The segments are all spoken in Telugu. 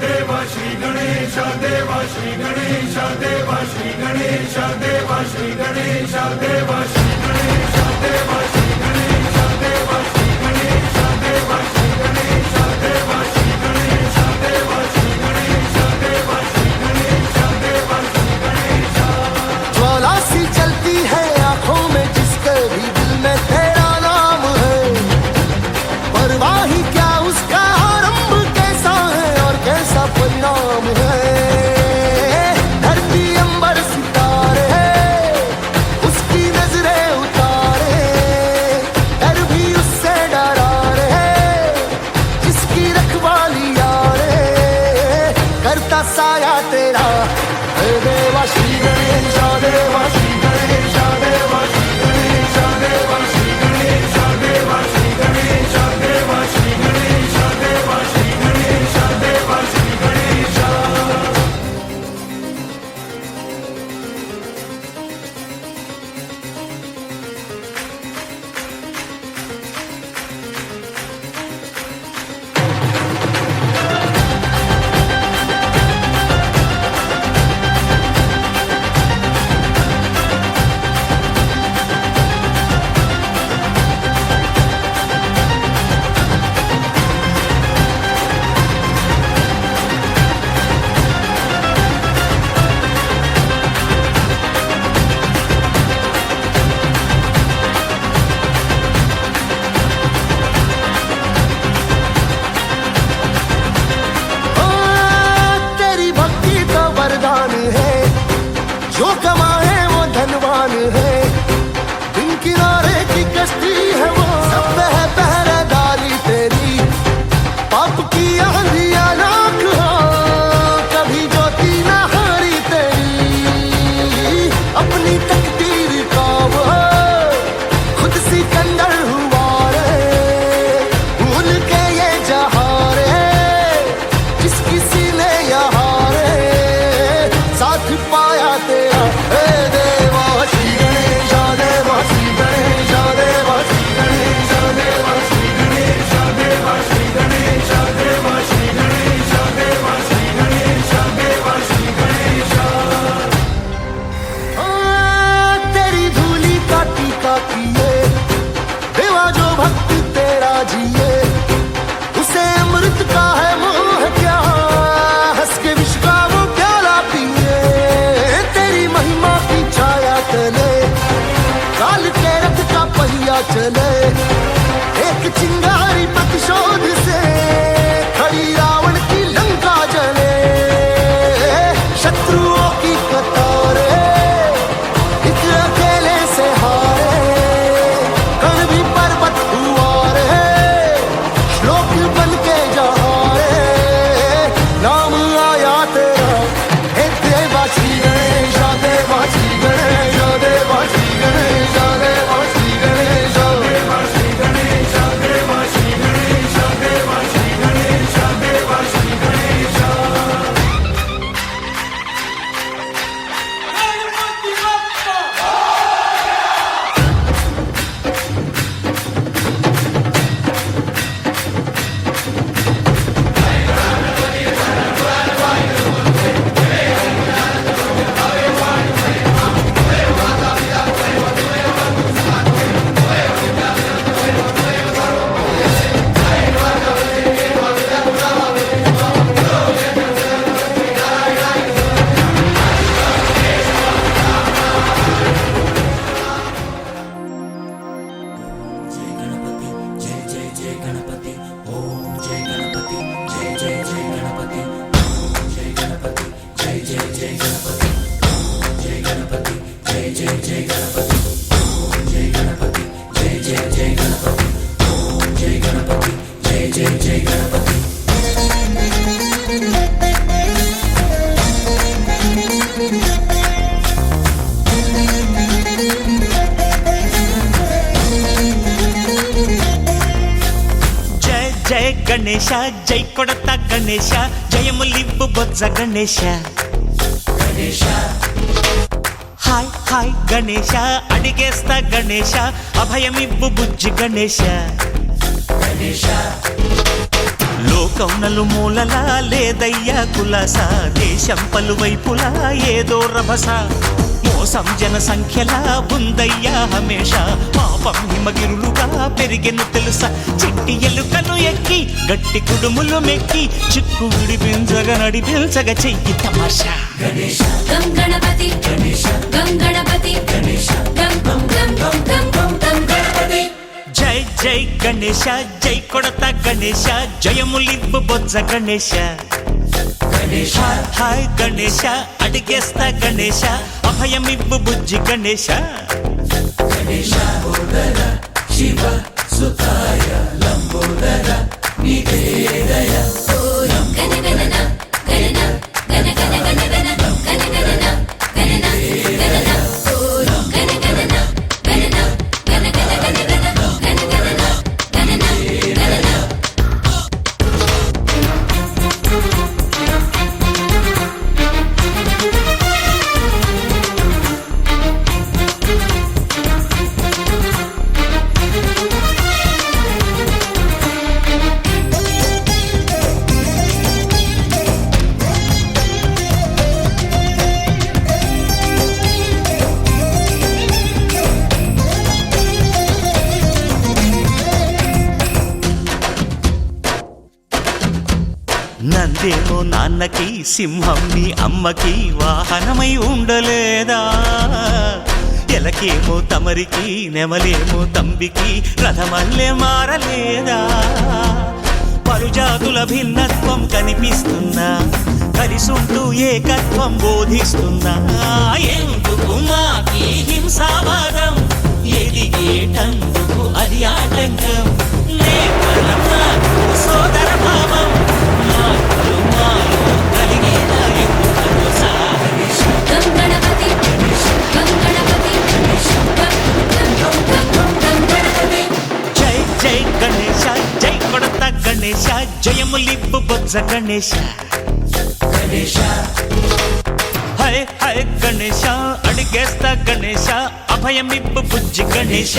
देवा श्री गणेश देवा श्री गणेश देवा श्री गणेश देवा श्री गणेश देवा श्री गणेश देवा श्री गणेश देवा श्री गणेश देवा श्री गणेश देवा श्री गणेश देवा श्री गणेश देवा श्री गणेश देवा श्री गणेश। ज्वाला सी चलती है आंखों में जिसके भी दिल में तेरा नाम है, परवाही क्या उसका आरंभ कैसा है और कैसा परिणाम है। धरती अंबर सितारे उसकी नजरें उतारे, डर भी उससे डरा रे जिसकी रखवाली यारे, करता साया तेरा हे देवा श्री गणेश देवा श्री गणेश देवा श्री गणेश देवा श्री गणेश देवा श्री गणेश देवा श्री गणेश देवा श्री गणेश देवा श्री गणेश। जो कमाए वो धनवान है, दिन किनारे की कश्ती है वो, सब पे है पहरेदारी तेरी, पाप की आंधियां नाक हो कभी ज्योति ना हारी तेरी, अपनी तकदीर का वो खुद सिकंदर हुआ रे, भूल के ये जहां रे जिस किसी ने यहाँ रे साथ पाया तेरा। हे देवा श्री गणेश देवा श्री गणेश देवा श्री गणेश देवा श्री गणेश देवा श्री गणेश देवा श्री गणेश देवा श्री गणेश देवा श्री गणेश। तेरी धूली का टीका किए देवा जो भक्त तेरा जिए, उसे अमृत का है मोह क्या, हंस के विश्व का वो प्याला पिए, तेरी महिमा की छाया तले काल के रथ का पहिया चले, एक चिंगारी प्रतिशोध से खड़ी रावण की लंका जले, शत्रुओं की कतारे एक अकेले से हारे, कण भी पर्वत हुआ रे श्लोक बन के जहाँ रे नाम आया तेरा। हे देवा श्री गणेश देवा श्री गणेश देवा श्री गणेश देवा श्री गणेश देवा श्री गणेश देवा श्री गणेश देवा श्री गणेश देवा श्री गणेश। జయ గణేశ జై కొడత గణేశ జయములివ్వు బొజ్జ గణేశ గణేశ హాయ్ హాయ్ గణేశ అడిగేస్తా గణేశ అభయమివ్వు బుజ్జి గణేశ గణేశ లోకం నలుమూలలా లేదయ్యా కులాస, దేశం పలువైపులా ఏదో రభస, మోసం జన సంఖ్యలా ఉందయ్యా హమేష, పాపం హిమగిరులుగా పెరిగెను తెలుసా, చిట్టి ఎలుకలు ఎక్కి గట్టి కుడుములు మెక్కి, చిక్కు విడిపించగా నడిపించగ చెయ్యి తమాషా. గం గణపతి గం గణపతి గం గం గం గం గం గం గం గణపతి. జై జై గణేశ, జై కొడత గణేశ, జయములివ్వు బొజ్జ గణేశ. హాయ్ గణేశ, అడిగేస్తా గణేశ, అభయమివ్వు బుజ్జి గణేశ. శివ సుతాయ లంబోదర నివేదయ. గణ గణన గణన గణ గణ గణ గణ గణ గణన గణన గణన గణ గణన గణన గణ గణ గణ గణ గణ గణన గణన గణన. నందేమో నాన్నకి, సింహం నీ అమ్మకి వాహనమై ఉండలేదా, ఎలకేమో తమరికి, నెమలేమో తంబికి రథమల్లే మారలేదా, పలుజాతుల భిన్నత్వం కనిపిస్తున్నా, కలిసుంటూ ఏకత్వం బోధిస్తున్నా, ఎందుకు మాకి హింసావాదం, ఎదిగేటందుకు అది ఆటంకం, లేఖనం నాకు సోదర భావం, మార్పులు మాలో కలిగేలా ఎందుకనో సా. గం గణపతి గం గణపతి గం గం గం గం గం గణపతి. జై జై గణేశ, జై కొడత గణేశ, జయములివ్వు బొజ్జ గణేశ. హై హై గణేశ, అడిగేస్తా గణేశ, అభయమివ్వు బుజ్జి గణేశ.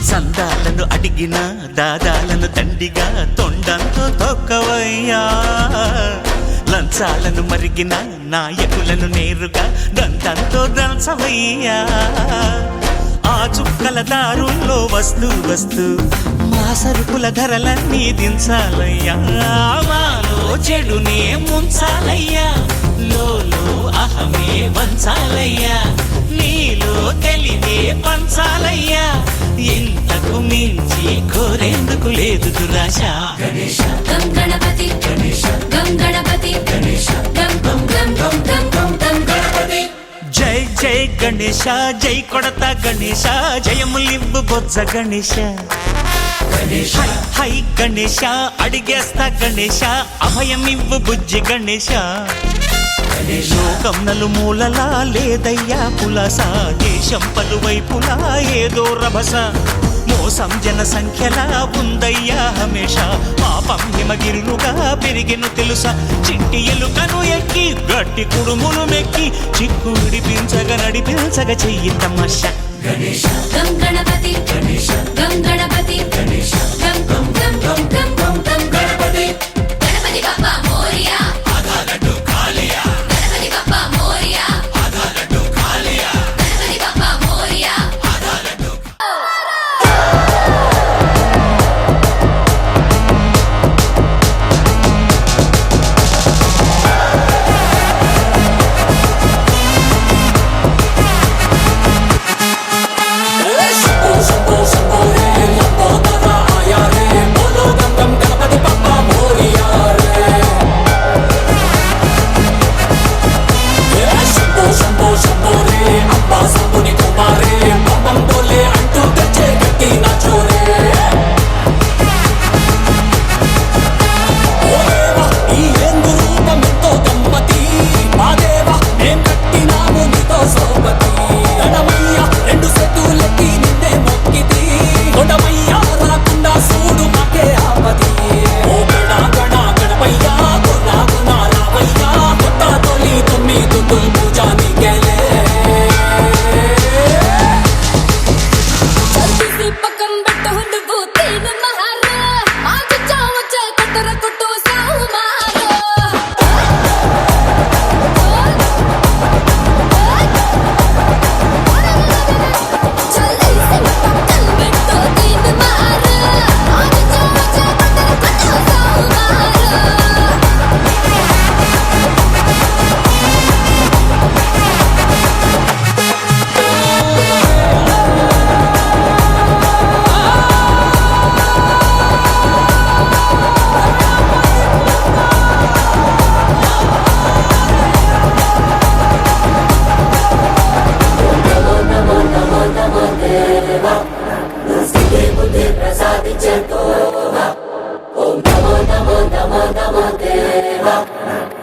సందాలను అడిగిన దాదాలను దండిగా తొండంతో తొక్కవయ్యా, లంచాలను మరిగిన నాయకులను నేరుగా దంతంతో దంచవయ్యా, ఆ చుక్కల దారుల్లో వస్తూ వస్తూ మా సరుకుల ధరలన్నీ దించాలయ్యా, మాలో చెడునే ముంచాలయ్యా, లోలో అహమే వంచాలయ్యా, నీలో తెలివే పంచాలయ్యా, ఇంతకు మించి కోరేందుకు లేదు దురాశ. గం గణపతి గం గణపతి గం గం గం గం గం గం గం గణపతి. జై జై గణేశ, జై కొడత గణేశ, జయములివ్వు బొజ్జ గణేశ. హై హై గణేశ, అడిగేస్తా గణేశ, అభయమివ్వు బుజ్జి గణేశ. లోకం నలుమూలలా లేదయ్యా పులస, దేశం పలువైపులా ఏదో రభస, మోసం జన సంఖ్యలా ఉందయ్యా హమేష, పాపం హిమగిరులుగా పెరిగెను తెలుసా, చిట్టి ఎలుకను ఎక్కి గట్టి కుడుములు మెక్కి, చిక్కు విడిపించగ నడిపించగ చెయ్యి తమాషా. గం గణపతి గం గణపతి గం గం గం గం గం గం గం Ganapati. Ganapati Bappa Morya, Ganapati Bappa Morya, Ganapati Bappa Morya. Shambho, Shambho, Shambho, Hey, Lambo.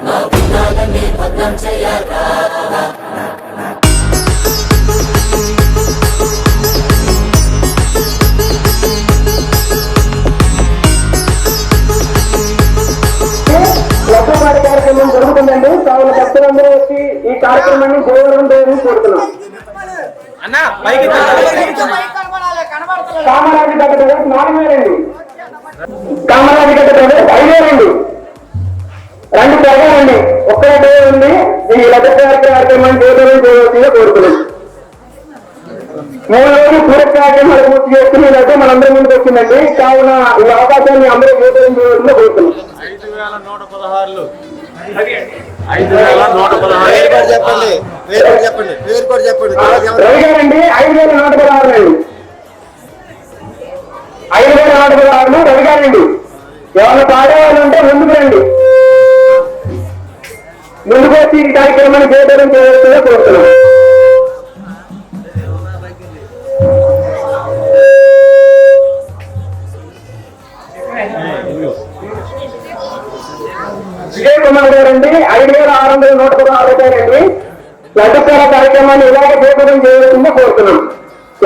మా భిన్నాలన్నీ భద్రం చెయ్యాలా లక్షపాటి కార్యక్రమం జరుగుతుందండి. కావున భక్తులందరూ వచ్చి ఈ కార్యక్రమాన్ని జయవరం చేయని కోరుతున్నాం. కామరాజు గడ్డ ప్రదేశ్ 4,000 అండి. కామరాజు గడ్డ ప్రదేశ్ 5,000 అండి. 2 జరగాలండి. ఒక్కటే ఉంది. ఈ లక్షపాటి కార్యక్రమాన్ని జయవరం చేయవలసిందిగా కోరుతున్నాం. 3 రోజులు పూర్తి కార్యక్రమాలు పూర్తి చేసుకుని ఇలాగే మనందరి ముందుకు వచ్చిందండి. కావున ఈ అవకాశాన్ని అందరూ జయవరం చేయవలసిందిగా కోరుతున్నాం. 5,116 చెప్పండి పేరు కూడా చెప్పండి. రవి గారండి 5,116 అండి. 5,116 రవి గారండి. ఎవరైనా పాడేవాళ్ళు ఉంటే ముందుకు రండి. ముందుకు వచ్చి ఈ కార్యక్రమాన్ని జయప్రదం చేయవలసిందిగా కోరుతున్నాం. విజయ్ కుమార్ గారండి 5,616 రూపాయలండి. లడ్డుకార కార్యక్రమాన్ని ఇలాగే జయప్రదం చేయవలసిందిగా కోరుతున్నాం.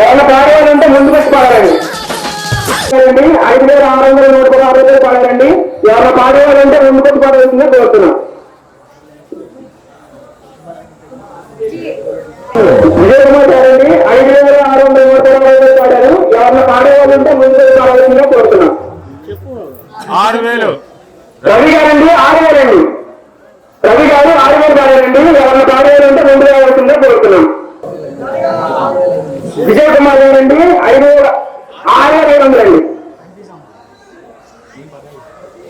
ఎవరైనా పాడేవాళ్ళంటే ముందుకు వచ్చి పాడాలండి. 5,616 రూపాయలు పాడారండి. ఎవరైనా పాడేవాళ్ళంటే ముందుకు వచ్చి పాడవలసిందిగా కోరుతున్నాం. విజయ్ కుమార్ గారండి 5,616 పాడారు. ఎవరైనా పాడేవాళ్ళంటే ముందుకు వచ్చి పాడవలసిందిగా కోరుతున్నాం. 6,000 రవి గారండి 6,000 అండి. రవి గారు 6,000 పాడారండి. ఎవరైనా పాడేవాళ్ళంటే ముందు రావాల్సిందే కోరుతున్నాం. విజయ్ కుమార్ గారండి 6,500 అండి.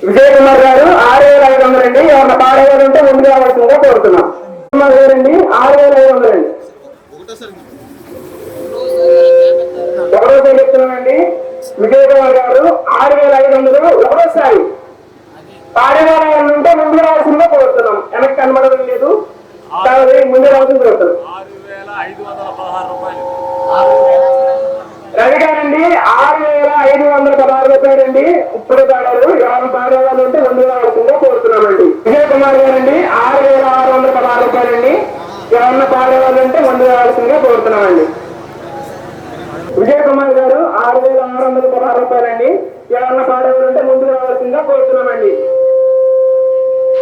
విజయ్ కుమార్ గారు 6,500 అండి. ఎవరైనా పాడేవాళ్ళంటే ముందు రావాల్సిందే కోరుతున్నాం. కుమార్ గారండి 6,500 అండి. ఒకరోజు చెప్తున్నామండి. విజయ్ కుమార్ గారు 6,500 ఒకరోసారి పాడేవాళ్ళు ఉంటే ముందు రావాల్సిందే కోరుతున్నాం. వెనక్కి కనబడడం లేదు. ముందు రావాల్సింది కోరుతున్నాం. 6,516 రూపాయలు. రవి గారండి 6,516 రూపాయలు అండి. ఇప్పుడు పాడారు. ఎవరైనా పాడేవాళ్ళు ఉంటే ముందు రావాల్సిందే కోరుతున్నామండి. విజయ్ కుమార్ గారండి 6,616 రూపాయలు అండి. ఎవరైనా పాడేవాళ్ళు ఉంటే ముందు రావాల్సిందే కోరుతున్నామండి. విజయ్ కుమార్ గారు 6,616 రూపాయలండి. ఎవరైనా పాడేవాళ్ళు ఉంటే ముందు రావాల్సిందిగా కోరుతున్నామండి.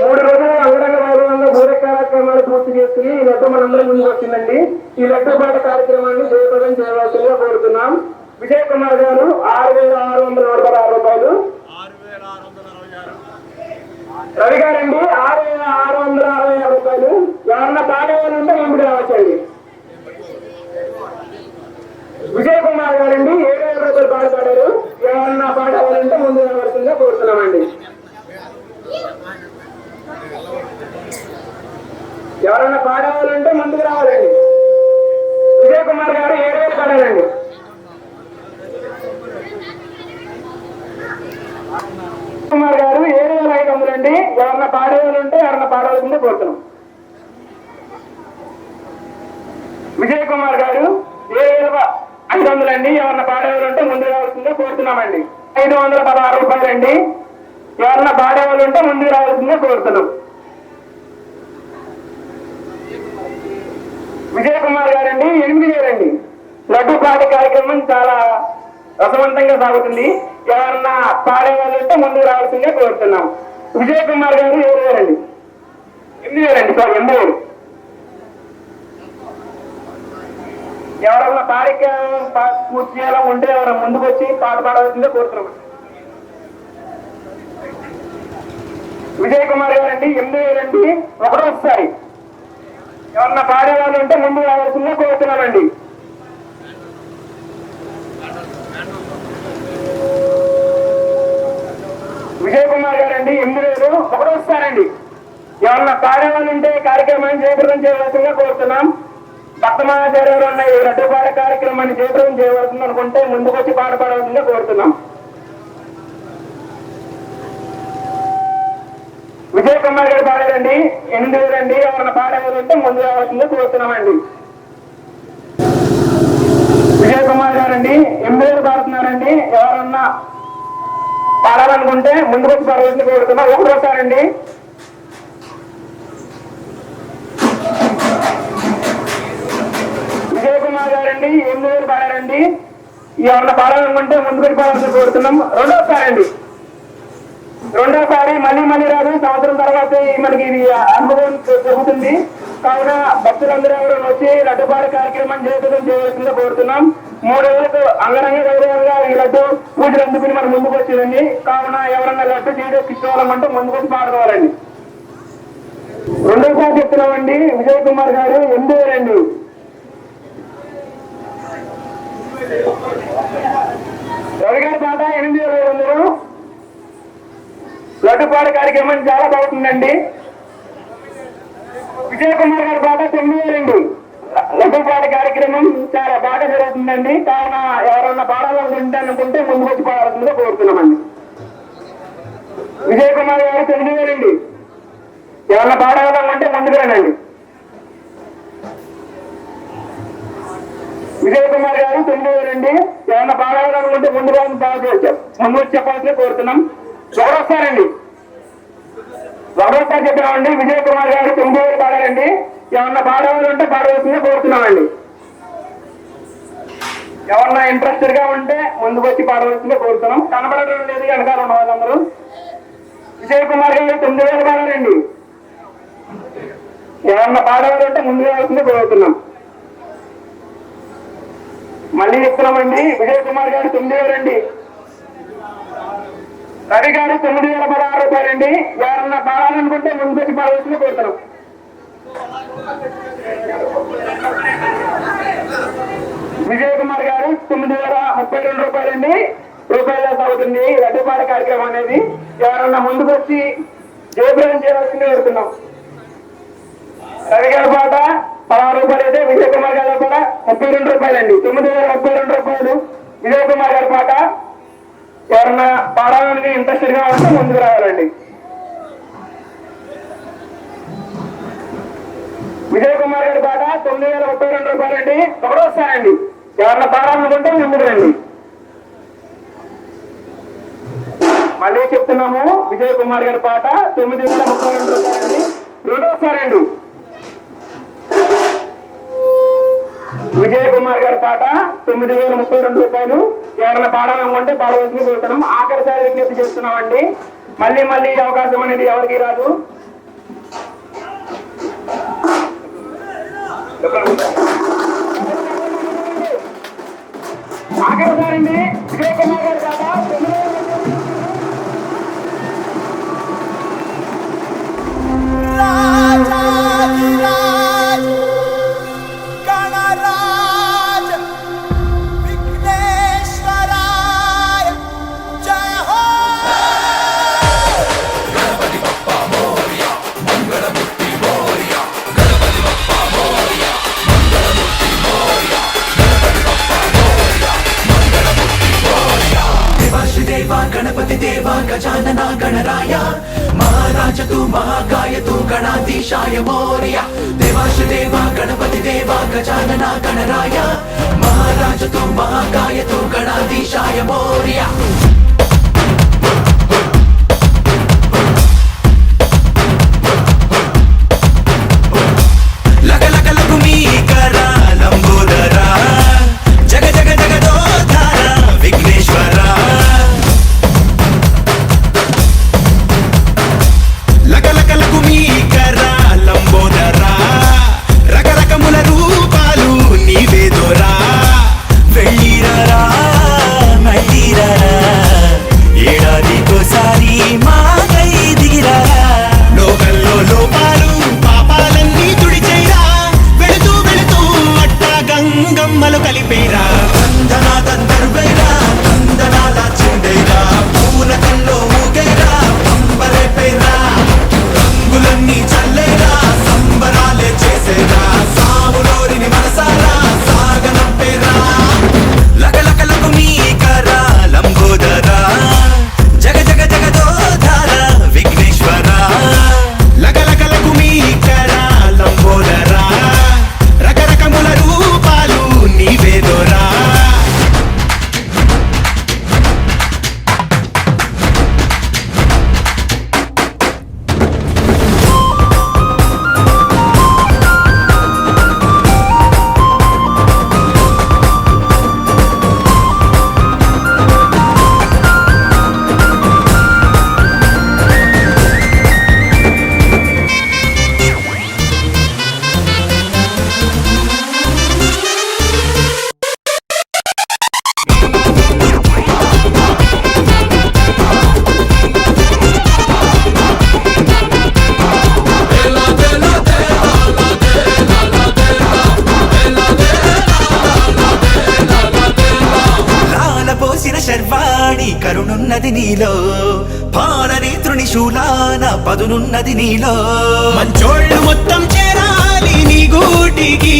3 రోజులు అంగరంగ వైభవంగా భూర కార్యక్రమాలు పూర్తి చేసుకుని ఈ లడ్డు మనందరం ముందుకు వచ్చిందండి. ఈ లడ్డు పాట కార్యక్రమాన్ని జయప్రదం చేయవలసిందిగా కోరుతున్నాం. విజయ్ కుమార్ గారు 6,616 రూపాయలు. రవి గారండి 6,666 రూపాయలు. ఎవరన్నా పాడేవాళ్ళు ఉంటే ముందు రావచ్చండి. విజయ్ కుమార్ గారండి 7,000 రూపాయలు పాట పాడారు. ఎవరన్నా పాడేవాళ్ళంటే ముందు రావాల్సిందిగా కోరుతున్నామండి. ఎవరైనా పాడేవాళ్ళంటే ముందుకు రావాలండి. విజయ్ కుమార్ గారు 7,000 పాడారండి. కుమార్ గారు 7,500 అండి. ఎవరన్నా పాడేవాళ్ళు ఉంటే ఎవరన్నా పాడవలసిందే కోరుతున్నాం. విజయ్ కుమార్ గారు 7,500 అండి. ఎవరన్నా పాడేవాళ్ళు ఉంటే ముందు రావాల్సిందే కోరుతున్నామండి. 516 రూపాయలు అండి. ఎవరన్నా పాడేవాళ్ళు ఉంటే ముందుకు రావాల్సిందే కోరుతున్నాం. విజయ్ కుమార్ గారండి 8,000 అండి. లడ్డు పాట కార్యక్రమం చాలా రసవంతంగా సాగుతుంది. ఎవరన్నా పాడేవాళ్ళు ఉంటే ముందుకు రావాల్సిందే కోరుతున్నాం. విజయ్ కుమార్ గారు 7,000 అండి. 8,000 అండి. సారీ 8,000. ఎవరన్నా కార్యక్రమం పూర్తి చేయాలా ఉంటే ఎవరైనా ముందుకు వచ్చి పాట పాడవలసిందే కోరుతున్నాం. విజయ్ కుమార్ గారండి 8,000 అండి. ఒకరోసారి ఎవరన్నా పాడేవాళ్ళు ఉంటే ముందు రావాల్సిందే కోరుతున్నామండి. విజయ్ కుమార్ గారండి 8,000 ఒకరోసారండి. ఎవరన్నా పాడేవాళ్ళు ఉంటే కార్యక్రమాన్ని జయప్రదం చేయవలసిందిగా కోరుతున్నాం. భక్తమాచార్యులు ఉన్న ఈ రడ్డుపాట కార్యక్రమాన్ని జయప్రదం చేయవలసింది అనుకుంటే ముందుకు వచ్చి పాట పాడవలసిందిగా కోరుతున్నాం. విజయ్ కుమార్ గారు పాడారండి 8,000 అండి. ఎవరైనా పాడేవాళ్ళు ఉంటే ముందు రావాల్సిందే కోరుతున్నామండి. విజయ్ కుమార్ గారండి 8,000 పాడుతున్నారండి. ఎవరన్నా పాడాలనుకుంటే ముందుకు వచ్చి పాడవలసింది కోరుతున్నాం. ఒకరోసారండి. పాడారండి, 8,000 పాడారండి. ఎవరన్నా పాడాలనుకుంటే ముందుకు పాడాలని కోరుతున్నాం. రెండోసారి మళ్ళీ రాదు, సంవత్సరం తర్వాత మనకి ఇది అనుభవం జరుగుతుంది. కావున భక్తులందరూ ఎవరు వచ్చి లడ్డుపాట కార్యక్రమం చేయవలసిందిగా కోరుతున్నాం. 3 రోజులకు అంగరంగ వైభవంగా ఈ లడ్డు పూజలు అందుకుని మనం ముందుకు వచ్చిందండి. కావున ఎవరన్నా లడ్డు చేయడం ఇష్టవాళ్ళమంటే ముందుకు వచ్చి పాడుకోవాలండి. రెండోసారి చెప్తున్నామండి, విజయ్ కుమార్ గారు 8,000 అండి. రవి గారి పాట 8,500. లడ్డుపాట కార్యక్రమం చాలా బాగుంటుందండి. విజయ్ కుమార్ గారి పాట 9,000. లడ్డుపాట కార్యక్రమం చాలా బాగా జరుగుతుందండి. కావున ఎవరన్నా పాడాలనుకుంటే ముందుకు వచ్చి పాడాల్సిందిగా కోరుతున్నామండి. విజయ్ కుమార్ గారు 9,000. ఎవరన్నా పాడాలనుకుంటే ముందుకు రండి. విజయ్ కుమార్ గారు 9,000. ఎవరన్నా పాడాలనుకుంటే ముందు వచ్చి చెప్పాల్సిందిగా కోరుతున్నాం. ఒకసారి చెప్పినామండి. విజయ్ కుమార్ గారు 9,000 పాడారండి. ఏమన్నా పాడవాలంటే పాడవలసిందే కోరుతున్నామండి. ఎవరన్నా ఇంట్రెస్టెడ్ గా ఉంటే ముందుకు వచ్చి పాడవలసిందే కోరుతున్నాం. కనబడడం లేదు వెనకాల ఉన్న వాళ్ళందరూ. విజయ్ కుమార్ గారు 9,000 పాడారండి. ఏమన్నా పాడవాలంటే ముందుకు రావాల్సిందే కోరుతున్నాం. మళ్ళీ చెప్తున్నామండి, విజయ్ కుమార్ గారు 9,000. రవి గారు 9,016 రూపాయలండి. ఎవరన్నా పాడాలనుకుంటే ముందు వచ్చి పాడవలసిందే కోరుతున్నాం. విజయ్ కుమార్ గారు 9,032 రూపాయలండి. రూపాయలు అవుతుంది లడ్డుపాట కార్యక్రమం అనేది. ఎవరన్నా ముందుకు వచ్చి జయప్రదం చేయాల్సిందే కోరుతున్నాం. రవి గారి పాట 16 రూపాయలు అయితే విజయ్ కుమార్ గారి పాట 32 రూపాయలండి. 9,032 రూపాయలు విజయ్ కుమార్ గారి పాట. ఎవరన్నా పాడాలని ఇంట్రెస్టెడ్ గా ఉంటే ముందుకు రావాలండి. విజయ్ కుమార్ గారి పాట 9,032 రూపాయలండి. ఒకటోసారండి. ఎవరన్నా పాడాలనుకుంటే ముందుకు రండి. మళ్ళీ చెప్తున్నాము, విజయ్ కుమార్ గారి పాట 9,032 రూపాయలండి. రెండోసారండి. విజయ్ కుమార్ గారి పాట 9,032 రూపాయలు. ఎవరైనా పాడాలనుకుంటే పాడవలసింది కోరుతున్నాం. ఆఖరిసారి విజ్ఞప్తి చేస్తున్నామండి. మళ్ళీ అవకాశం అనేది ఎవరికి రాదు. ఆఖరిసారండి. విజయ్ కుమార్ గారి పాట 9,032. गणपति देवा गजानना गणराय महाराज तू महाकाय तू गणाधीशाय मोरया. देवाशदेवा गणपति देवा गजानना गणराय महाराज तू महाकाय तू गणाधीशाय मोरया. लग लग लघुमी करा लंबोदरा जग जग जगदोधारा विघ्नेश्वरा. లంబోదరా రకరకముల రూపాలు నీవేదోరా. వెళ్ళిరారా మళ్ళీరారా. ఉన్నది నీలో పాలని తృణిశూలాన పదునున్నది నీలో మంచోళ్ళు మొత్తం చేరాలి నీ గూటికి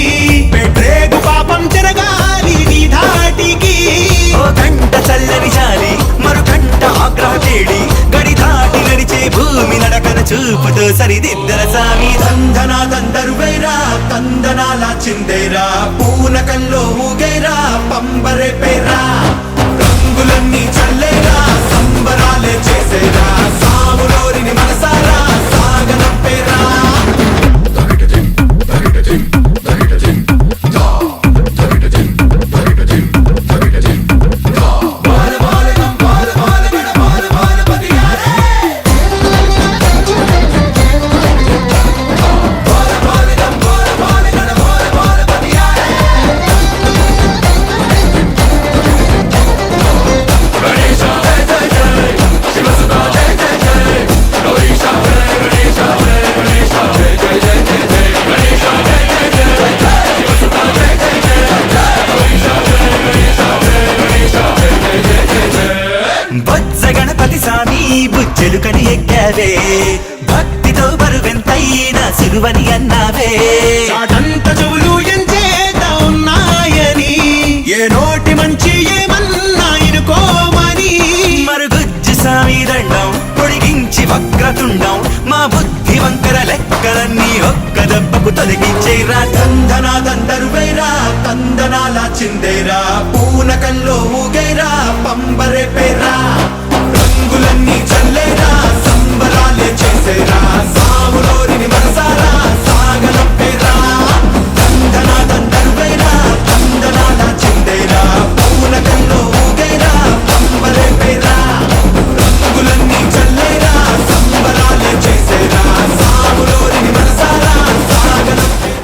పెట్టేగు పాపం జరగాలి నీ ధాటికి ఓ కంట చల్లని జాలి మరు కంట ఆగ్రహ కేడి గడి దాటి నడిచే భూమి నడకన చూపుతో సరిదిద్దర సామి దందనా దందరువైరా తందనాల చిందేరా పూనకంలో ఊగైరా పంబరే పేరా రంగులన్నీ చల్లేరా సంబరాలే చేసేరా సాములోరిని మనసారా సాగనంపేరా బొజ్జ గణపతి స్వామి బుజ్జలు కని ఎక్కావే భక్తితో బరువెంతైనా సులువని అన్నావే చాటంత చెవులు ఎంచేత ఉన్నాయని ఏ నోటి మంచి ఏమన్నా ఇనుకోమని మరుగుజ్జు స్వామి దండం పొడిగించి వక్రతుండం మా బుద్ధి వంకర లెక్కలన్నీ ఒక్క దెబ్బకు తొలగించేరా దందనా దందరువైరా తందనాల చిందేరా పూనకంలో ఊగైరా పంబరే పేరా రంగులన్నీ చల్లేరా సంబరాలే చేసేరా సాములోరిని మనసారా సాగనంపేరా దందనా దందరువైరా తందనాల చిందేరా పూనకంలో ఊగైరా పంబరే పేరా రంగులన్నీ చల్లేరా సంబరాలే చేసేరా సాములోరిని మనసారా సాగనంపేరా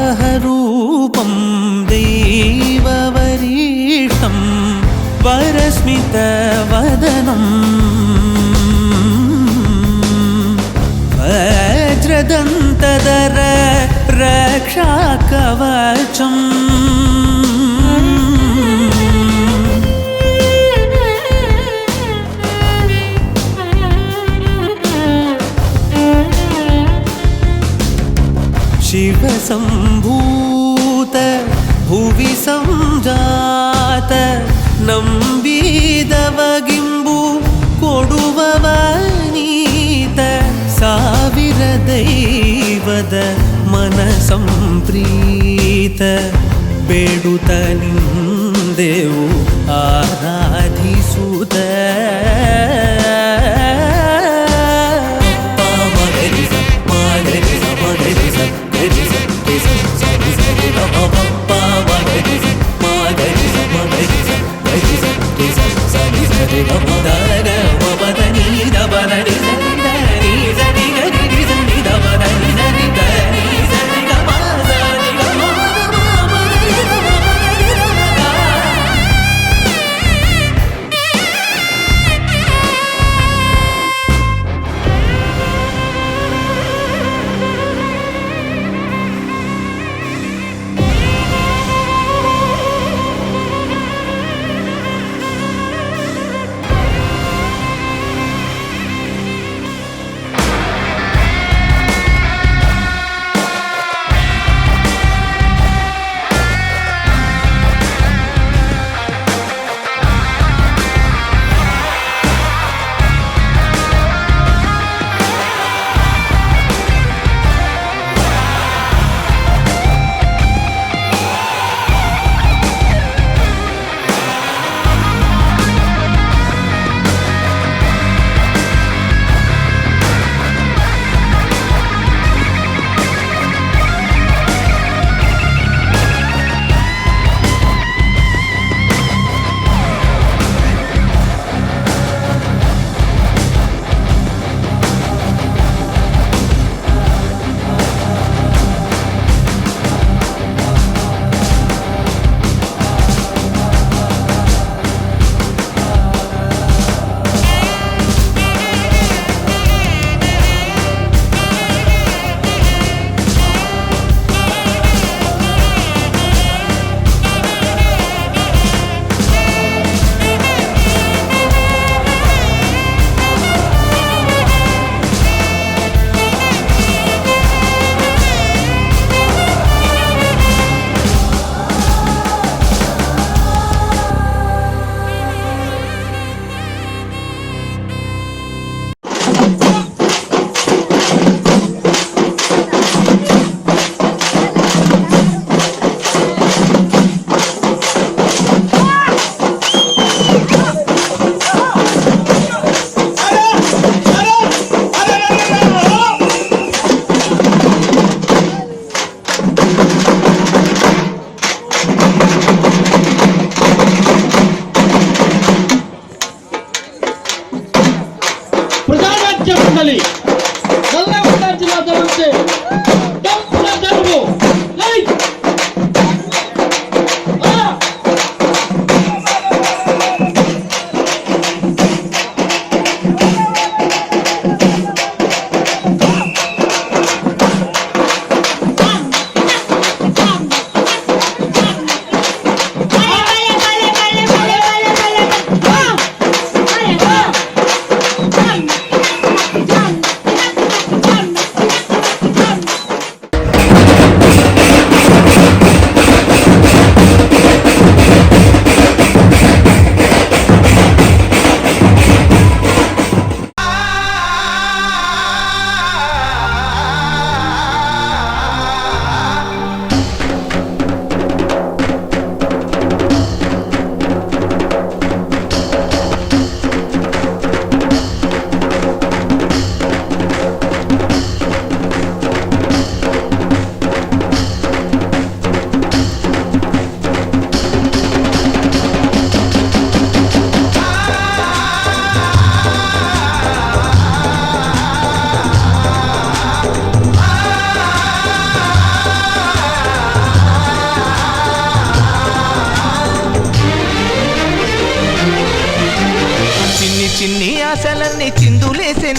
वराहरूपं दैववरीष्टं वरस्मितवदनं वज्रदन्तधर रक्षाकवचम् शिवसम्भूत भुवि संजात ನಂಬಿದವಗಿಂಬು ಕೊಡುವವನೀತ ಸಾವಿರ ದೈವದ ಮನ ಸಂಪ್ರೀತ ಬೇಡುತ್ತ ನಿಂದೆವು ಆರಾಧಿಸುತ್ತ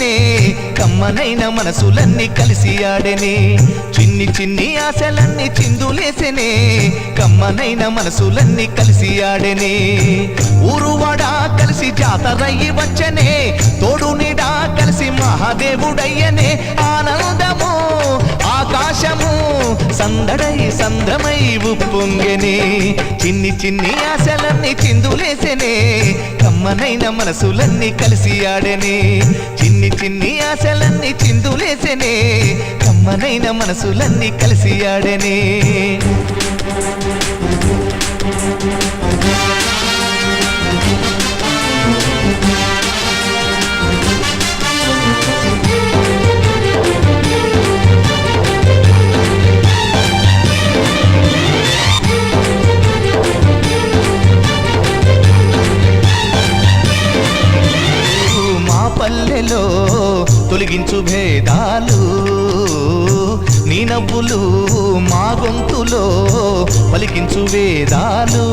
చిందులేసెనే కమ్మనైన మనసులన్నీ కలిసి ఆడెనే చిన్ని చిన్ని ఆశలన్నీ చిందులేసెనే కమ్మనైన మనసులన్నీ కలిసి ఆడెనే ఊరువాడ కలిసి జాతరయ్యి వచ్చనే తోడు నీడా కలిసి మహాదేవుడయ్యనే ఆనందము ఆకాశము సందడై సంద్రమై ఉప్పొంగెనే చిన్ని చిన్ని ఆశలన్నీ చిందులేసెనే కమ్మనైన మనసులన్నీ కలిసి ఆడెనే చిన్ని చిన్ని ఆశలన్నీ చిందులేసెనే కమ్మనైన మనసులన్నీ కలిసి ఆడెనే పల్లెలో తొలగించు భేదాలు నీ నవ్వులు మా గొంతులో పలికించు వేదాలు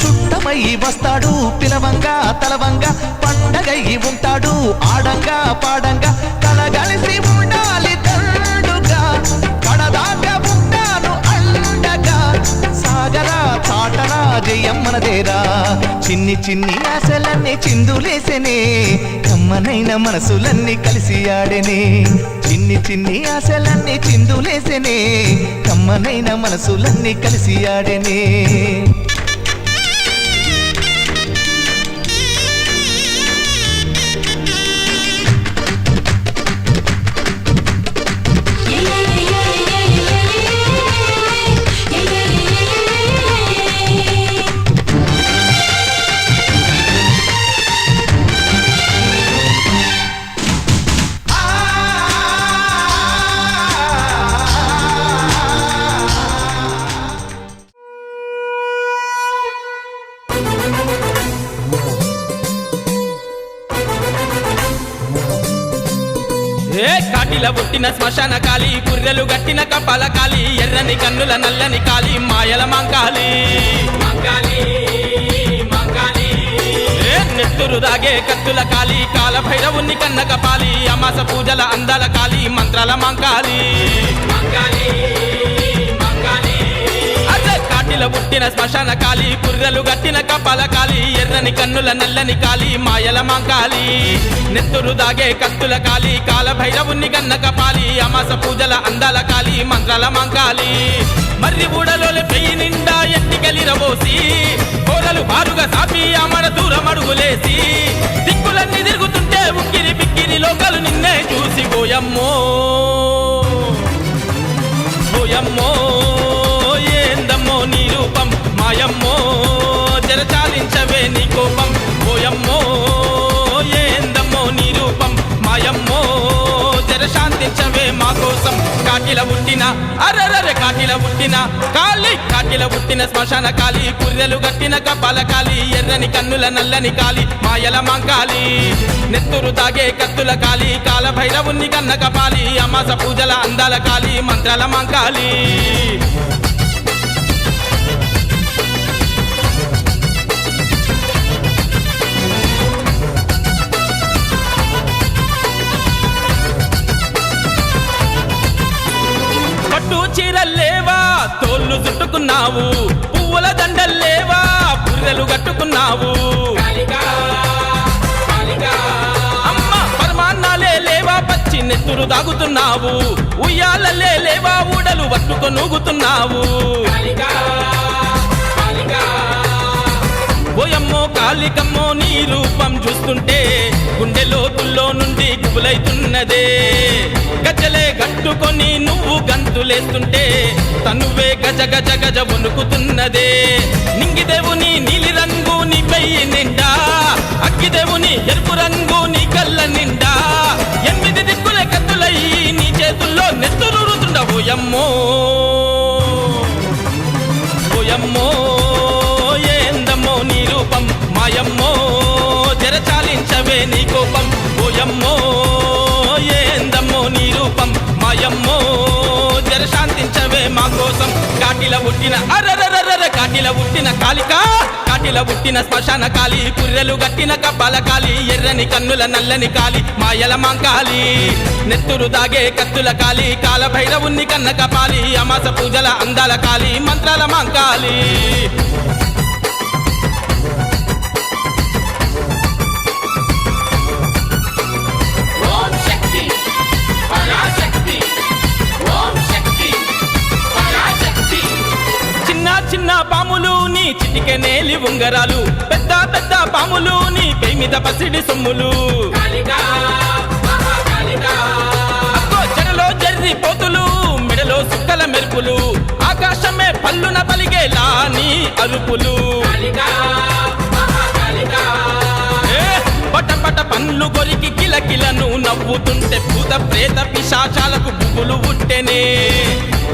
చుట్టమై వస్తాడు పిలవంగా తలవంగా పండగయ్యి ఉంటాడు ఆడంగా పాడంగా కలగలిసి ఉండాలి తండుగా కడదాకా ఉంటాను అండగా సాగరా చాటరా జయమ్మనదేరా చిన్ని చిన్ని ఆశలన్నీ చిందులేసెనే కమ్మనైన మనసులన్నీ కలిసి ఆడెనే చిన్ని చిన్ని ఆశలన్నీ చిందులేసెనే కమ్మనైన మనసులన్నీ కలిసి ఆడెనే కాటిల పుట్టిన శ్మశాన కాలి పుర్రెలు గట్టిన కపాల కాలి ఎర్రని కన్నుల నల్లని కాలి మాయల మంకాలి నెత్తురు దాగే కత్తుల కాలి కాల భైరవుని కన్న కపాలి అమాస పూజల అందాల కాలి మంత్రాల మంకాలి కాటిల పుట్టిన శ్మశాన కాలి పుర్రెలు గట్టిన కపాల కాలి ఎర్రని కన్నుల నల్లని కాలి మాయల మంకాలి నెత్తురు దాగే కత్తుల కాలి కాల భైరవుని గన్న కపాలి అమాస పూజల అందాల కాలి మంత్రాల మంకాలి మర్రి ఊడలోని పెయ్యి నిండా ఎట్టికెలిరబోసి కోరలు బారుగా సాపి అమర దూరం అడుగులేసి దిక్కులన్నీ తిరుగుతుంటే ఉక్కిరి బిక్కిరి లోకాలు నిన్నే చూసి పోయమ్మో పోయమ్మో ఏందమ్మో నీ రూపం మాయమ్మో జరచాలించవే నీ కోపం పోయమ్మో ఏందమ్మో నీ రూపం మాయమ్మో జరశాంతించవే మా కోసం కాటిల పుట్టిన అరరరే కాటిల పుట్టిన కాలి కాటిల పుట్టిన శ్మశాన కాలి పుర్రెలు గట్టిన కపాల కాలి ఎర్రని కన్నుల నల్లని కాలి మాయల మంకాలి నెత్తురు తాగే కత్తుల కాలి కాల భైరవుని కన్న కపాలి అమాస పూజల అందాల కాలి మంత్రాల మంకాలి పట్టు చీరల్లేవా తోళ్ళు చుట్టుకున్నావు పువ్వుల దండల్లేవా పుర్రెలు కట్టుకున్నావు అమ్మ పరమాన్నాలే లేవా పచ్చి నెత్తురు దాగుతున్నావు ఉయ్యాలలే లేవా ఊడలు పట్టుకొనూగుతున్నావు ఓయమ్మో కాలికమ్మో నీ రూపం చూస్తుంటే గుండె లోతుల్లో నుండి గుబులైతున్నదే గజలే గట్టుకొని నువ్వు గంతులేస్తుంటే తనువే గజ గజ గజ వణుకుతున్నదే నింగిదేవుని నీలి రంగు నీ పెయ్యి నిండా అగ్గిదేవుని ఎరుపు రంగు నీ కళ్ళ నిండా 8 దిక్కుల కత్తులయ్యి నీ చేతుల్లో నెత్తురుతుండ ఓయమ్మో ఓయమ్మో ఏందమ్మో నీ రూపం మాయమ్మో జరచాలించవే నీ కోపం ఓయమ్మో ఏందమ్మో నీ రూపం మాయమ్మో జరశాంతించవే మా కోసం కాటిల పుట్టిన అరరరర కాటిల పుట్టిన కాలిక కాటిల పుట్టిన శ్మశాన కాలి, కుర్రెలు గట్టిన కబ్బాల కాలి, ఎర్రని కన్నుల నల్లని కాలి మాయల మాంకాలి, నెత్తురు దాగే కత్తుల కాలి, కాల భైరవుణ్ణి కన్న కపాలి, అమాస పూజల అందాల కాలి, మంత్రాల మాంకాలి. చిన్న చిన్న పాములు నీ చిటికె నేలి ఉంగరాలు, పెద్ద పెద్ద పాములు నీ పై మీద పసిడి సొమ్ములు, అక్కో చెరలో జర్రి పోతులు, మెడలో సుక్కల మెరుపులు, ఆకాశమే పల్లున పలిగేలా నీ అరుపులు. పట పట పన్ను కొరికి కిలకిలను నవ్వుతుంటే భూత ప్రేత పిశాచాలకు బుబ్బులు ఉట్టెనే,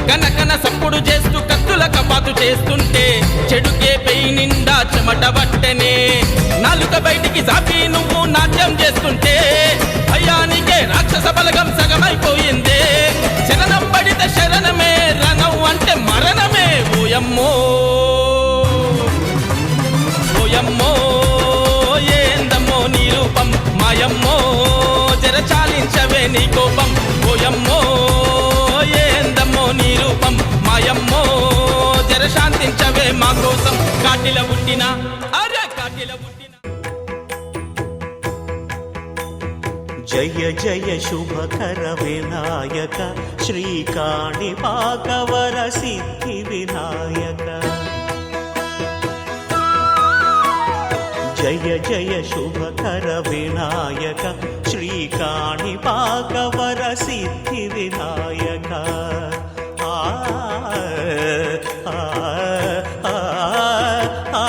కనకన సప్పుడు చేస్తూ కత్తుల కపాతు చేస్తుంటే చెడుకే పెయి నిండా చెమట పట్టెనే, నాలుక బయటికి సాపి నువ్వు నాట్యం చేస్తుంటే భయానికే రాక్షస బలగం సగమైపోయిందే, శరణం పడితే శరణమే, రణం అంటే మరణమే. ఓయమ్మో ఓయమ్మో ఏందమ్మో నీ రూపం, మాయమ్మో జర చాలించవే నీ కోపం. ఓయమ్మో ఏందమ్మో నీ రూపం, మాయమ్మో జర శాంతించవే మా కోసం. కాటిల పుట్టిన అరే కాటిల పుట్టిన జయ జయ శుభకర వినాయక, శ్రీకాణిపాకవర సిద్ధి వినాయక. జయ జయ శుభకర వినాయక, శ్రీకాణిపాకవర సిద్ధి వినాయక. ఆ ఆ ఆ ఆ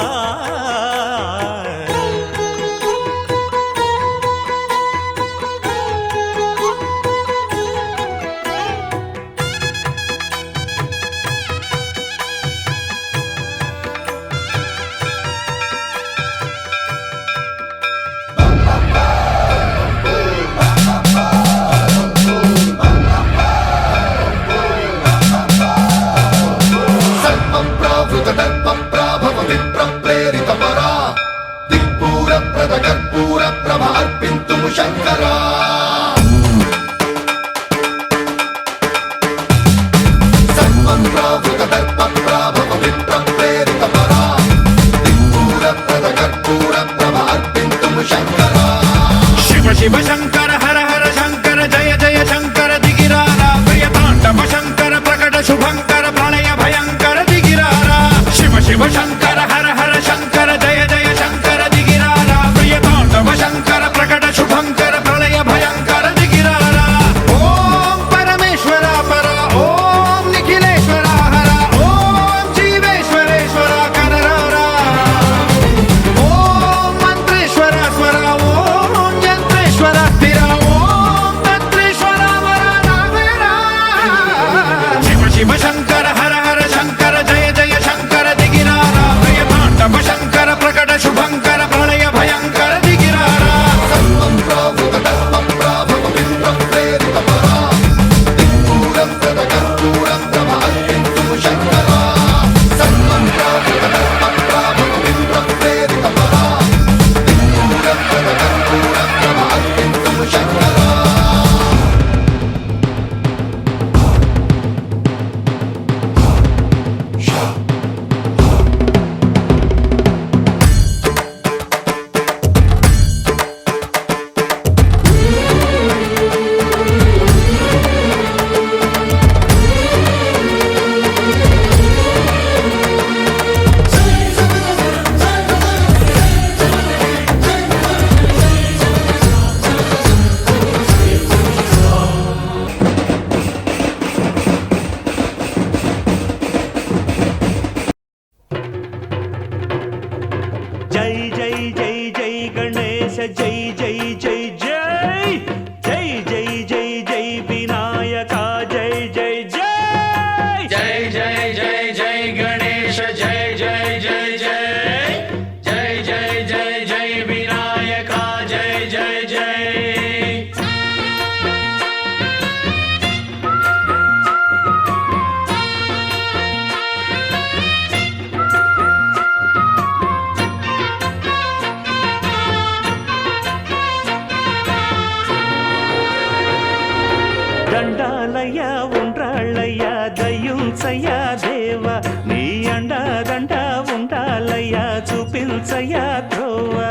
ఎన్నాళ్ళయ్యా దయ్యుంచయ్యా దేవా నీ అండదండ ఉండాలయ్యా చూపించయ్యా త్రోవా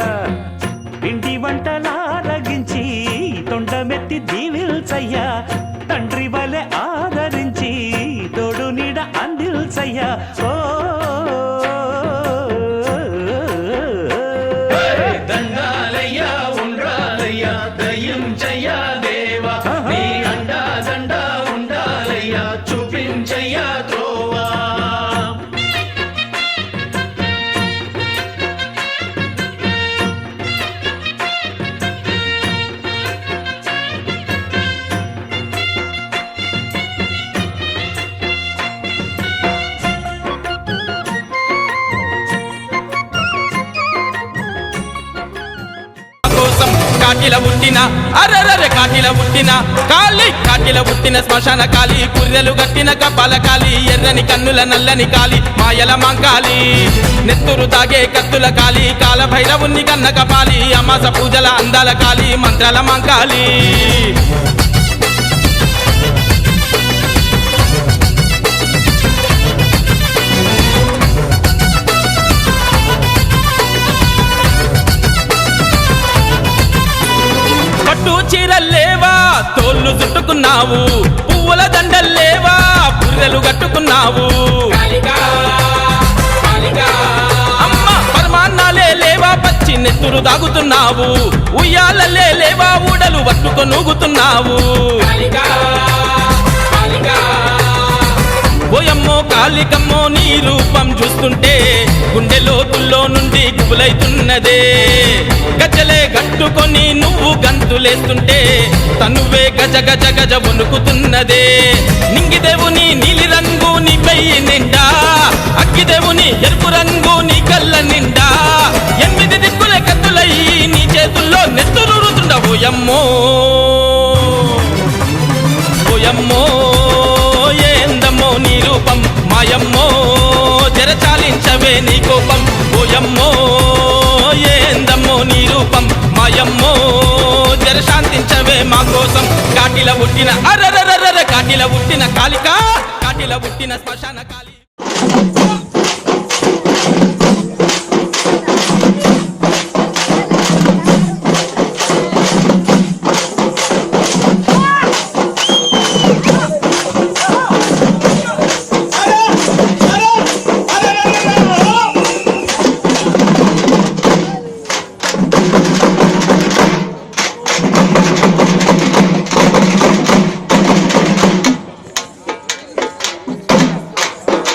ఇంటి వంటలారగించి తొండమెత్తి దీవిల్చయ్యా తండ్రి వలె ఆదరించి తోడు నీడ అందిల్చయ్యా ఓ దండాలయ్యా ఉండాలయ్యా దయ్యం చెయ్యా దేవా నీ అండా దండ ఉండాలయ్యా చూపించయ్యా త్రోవా కోసం కాటిల పుట్టిన అరరర కాటిల పుట్టిన కాటిల పుట్టిన శ్మశాన కాలి పుర్రెలు గట్టిన కపాల కాలి ఎర్రని కన్నుల నల్లని కాలి మాయల మంకాలి నెత్తురు తాగే కత్తుల కాలి కాల భైరవుని కన్న కపాలి అమాస పూజల అందాల కాలి మంత్రాల మంకాలి పట్టు చీరల్లేవా తోళ్ళు చుట్టుకున్నావు పువ్వుల దండల్లేవా పుర్రెలు కట్టుకున్నావు అమ్మ పరమాన్నాలే లేవా పచ్చి నెత్తురు దాగుతున్నావు ఉయ్యాలలే లేవా ఊడలు పట్టుకొనూగుతున్నావు ఓయమ్మో కాళికమ్మో నీ రూపం చూస్తుంటే గుండె లోతుల్లో నుండి గుబులైతున్నదే గజలే గట్టుకొని నువ్వు గంతులేస్తుంటే తనువే గజ గజ గజ వణుకుతున్నదే నింగిదేవుని నీలి రంగు నీ పెయ్యి నిండా అగ్గిదేవుని ఎరుపు రంగు నీ కళ్ళ నిండా 8 దిక్కుల కత్తులై నీ చేతుల్లో నెత్తురుతుండ ఓయమ్మో ఓయమ్మో ఏందమ్మో నీ రూపం మాయమ్మో జరచాలించవే నీ కోపం ఓయమ్మో ఏందమ్మో నీ రూపం మాయమ్మో జరశాంతించవే మా కోసం కాటిల పుట్టిన అరరరర కాటిల పుట్టిన కాలిక కాటిల పుట్టిన శ్మశాన కాలి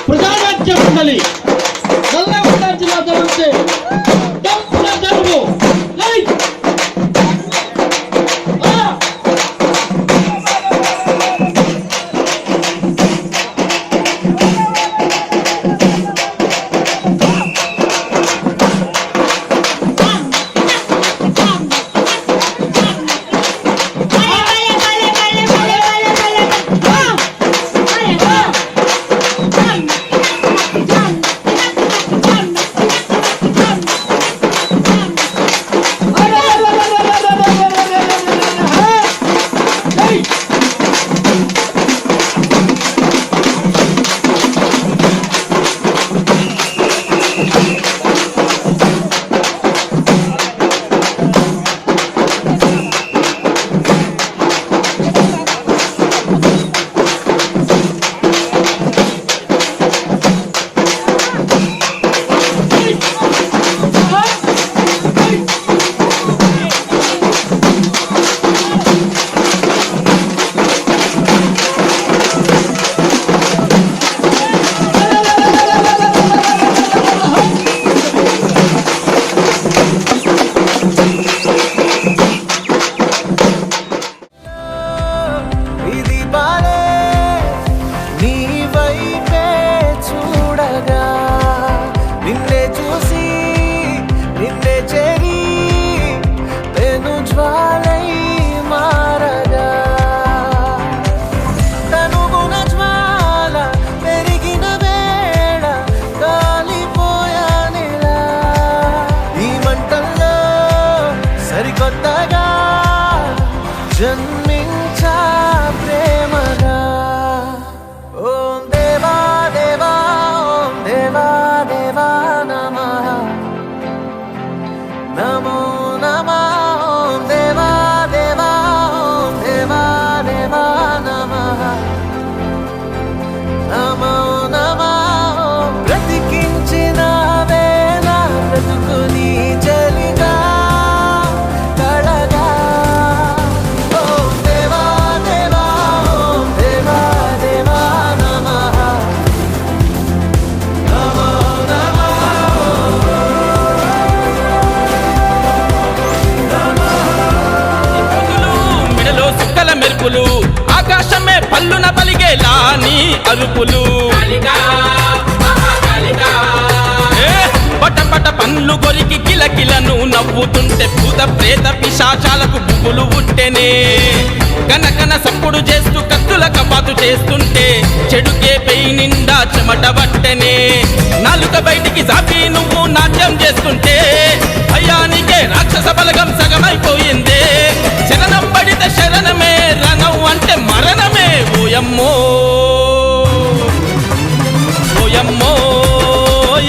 ప్రజారాజ్య మండలి నల్లగొండ జిల్లా నుంచి దంపుల జరుగు నీ అరుపులు పట పట పండ్లు కొరికి కిలకిలను నవ్వుతుంటే భూత ప్రేత పిశాచాలకు పువ్వులు ఉట్టెనే కనకన సప్పుడు చేస్తూ కత్తుల కపాతు చేస్తుంటే చెడుకే పెయి నిండా చెమట పట్టెనే నాలుక బయటికి జాపి నువ్వు నాట్యం చేస్తుంటే భయానికే రాక్షస బలగం సగమైపోయిందే శరణం పడితే శరణమే రణం అంటే మరణమే ఓయమ్మో ఓయమ్మో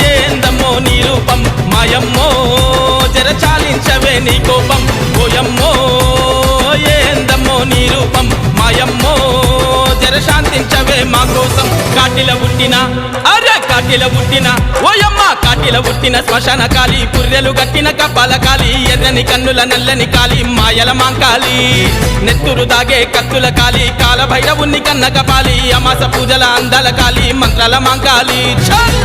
ఏందమ్మో నీ రూపం మాయమ్మో జర చాలించవే నీ కోపం ఓయమ్మో ఏందమ్మో నీ రూపం మాయమ్మో జర శాంతించవే మా కోసం కాటిల పుట్టిన అరే కాటిల పుట్టిన ఓయమ్మ కాటిల పుట్టిన శ్మశాన కాలి పుర్రెలు గట్టిన కపాల కాలి ఎర్రని కన్నుల నల్లని కాలి మాయల మాంకాలి నెత్తురు దాగే కత్తుల కాలి కాల భైరవుని కన్న కపాలి అమాస పూజల అందాల కాలి మంత్రాల మాంకాలి చల్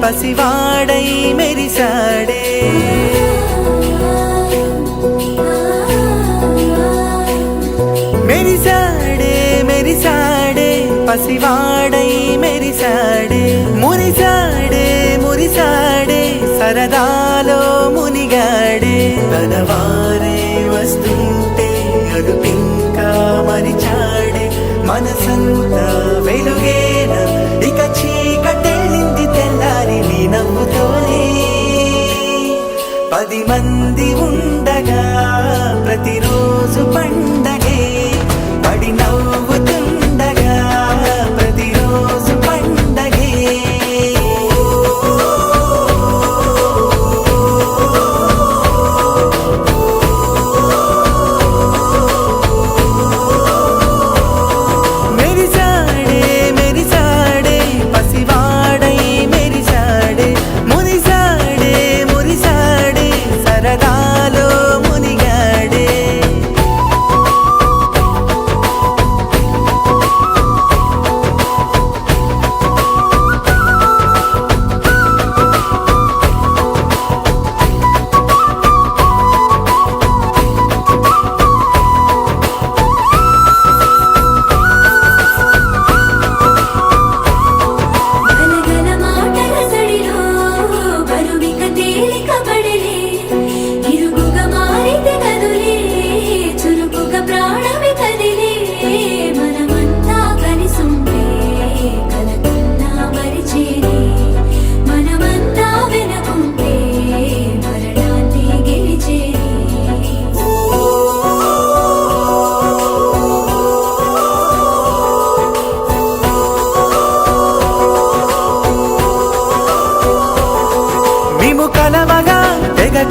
పసివాడై మెరిసాడే మెరిసాడే మెరిసాడే పసివాడై మెరిసాడే మురిసాడే మురిసాడే సరదాలో మునిగాడే తనవారే వస్తుంటే అదుపింకా మరిచాడే మనసంతా వెలుగేన ఇక చీకటెళ్ళింది తెల్లారి నీ నవ్వుతోనే 10 మంది ఉండగా ప్రతిరోజు పండగే పడి నవ్వుతుండగా ప్రతిరోజు పండగే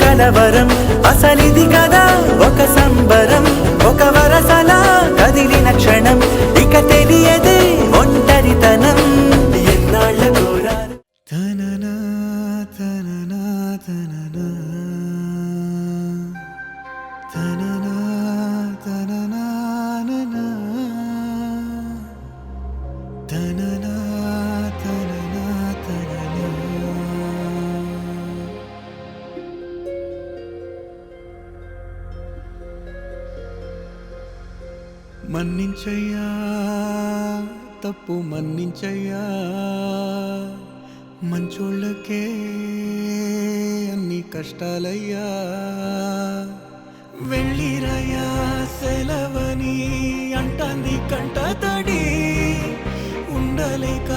కలవరం అసలిది కదా ఒక సంబరం ఒక వరసలా కదిలిన క్షణం ఇక తెలియదే ఒంటరితనం ఎన్నాళ్ళ కోరారు తననా తననా తననా తననా తననా తననా తననా తననా తననా మన్నించయ్యా తప్పు మన్నించయ్యా మంచోళ్ళకే అన్ని కష్టాలయ్యా వెళ్ళిరయ్యా సెలవని అంటాంది కంట తడి ఉండలేక